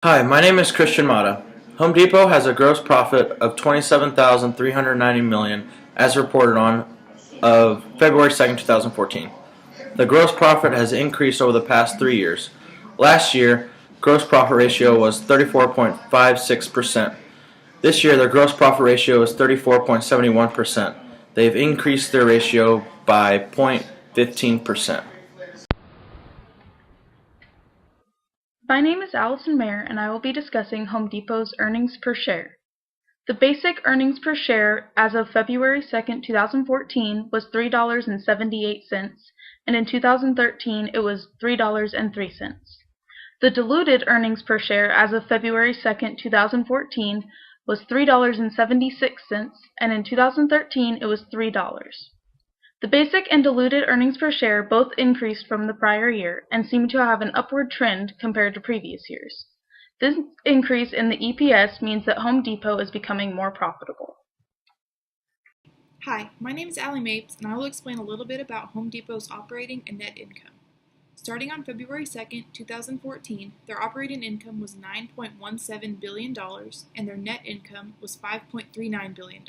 Hi, my name is Christian Matta. Home Depot has a gross profit of $27,390 million as reported on of February 2nd, 2014. The gross profit has increased over the past 3 years. Last year, gross profit ratio was 34.56%. This year, their gross profit ratio is 34.71%. They've increased their ratio by 0.15%. My name is Allison Mayer, and I will be discussing Home Depot's earnings per share. The basic earnings per share as of February 2nd, 2014 was $3.78, and in 2013 it was $3.03. The diluted earnings per share as of February 2nd, 2014 was $3.76, and in 2013 it was $3. The basic and diluted earnings per share both increased from the prior year and seem to have an upward trend compared to previous years. This increase in the EPS means that Home Depot is becoming more profitable. Hi, my name is Allie Mapes, and I will explain a little bit about Home Depot's operating and net income. Starting on February 2nd, 2014, their operating income was $9.17 billion, and their net income was $5.39 billion.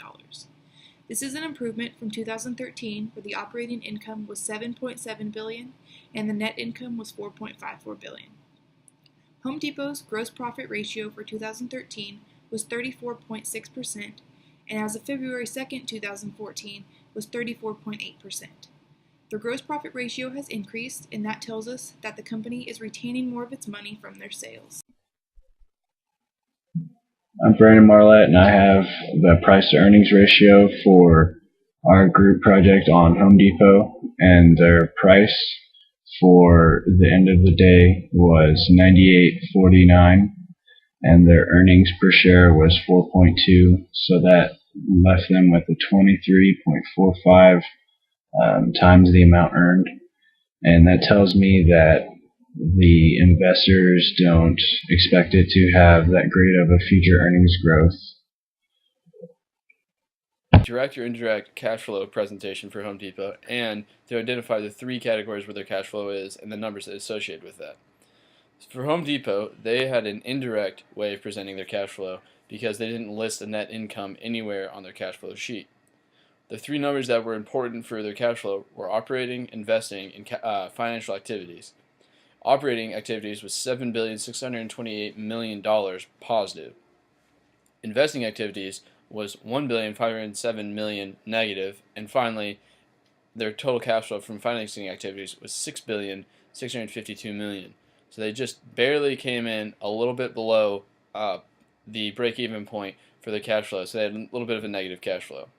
This is an improvement from 2013, where the operating income was $7.7 billion and the net income was $4.54 billion. Home Depot's gross profit ratio for 2013 was 34.6%, and as of February 2nd, 2014, was 34.8%. Their gross profit ratio has increased, and that tells us that the company is retaining more of its money from their sales. I'm Brandon Marlatt, and I have the price to earnings ratio for our group project on Home Depot, and their price for the end of the day was $98.49, and their earnings per share was 4.2, so that left them with a 23.45 times the amount earned, and that tells me that the investors don't expect it to have that great of a future earnings growth. Direct or indirect cash flow presentation for Home Depot, and to identify the three categories where their cash flow is and the numbers associated with that. For Home Depot, they had an indirect way of presenting their cash flow because they didn't list a net income anywhere on their cash flow sheet. The three numbers that were important for their cash flow were operating, investing, and financial activities. Operating activities was $7,628,000,000 positive. Investing activities was $1,507,000,000 negative, and finally, their total cash flow from financing activities was $6,652,000,000. So they just barely came in a little bit below the break-even point for their cash flow, so they had a little bit of a negative cash flow.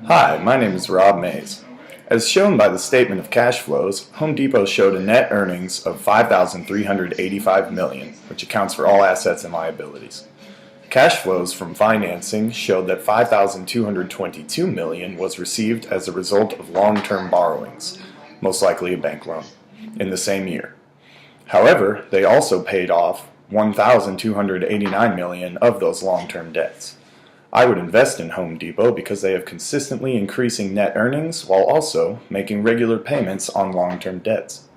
Hi, my name is Rob Mays. As shown by the statement of cash flows, Home Depot showed a net earnings of $5,385 million, which accounts for all assets and liabilities. Cash flows from financing showed that $5,222 million was received as a result of long-term borrowings, most likely a bank loan, in the same year. However, they also paid off $1,289 million of those long-term debts. I would invest in Home Depot because they have consistently increasing net earnings while also making regular payments on long-term debts.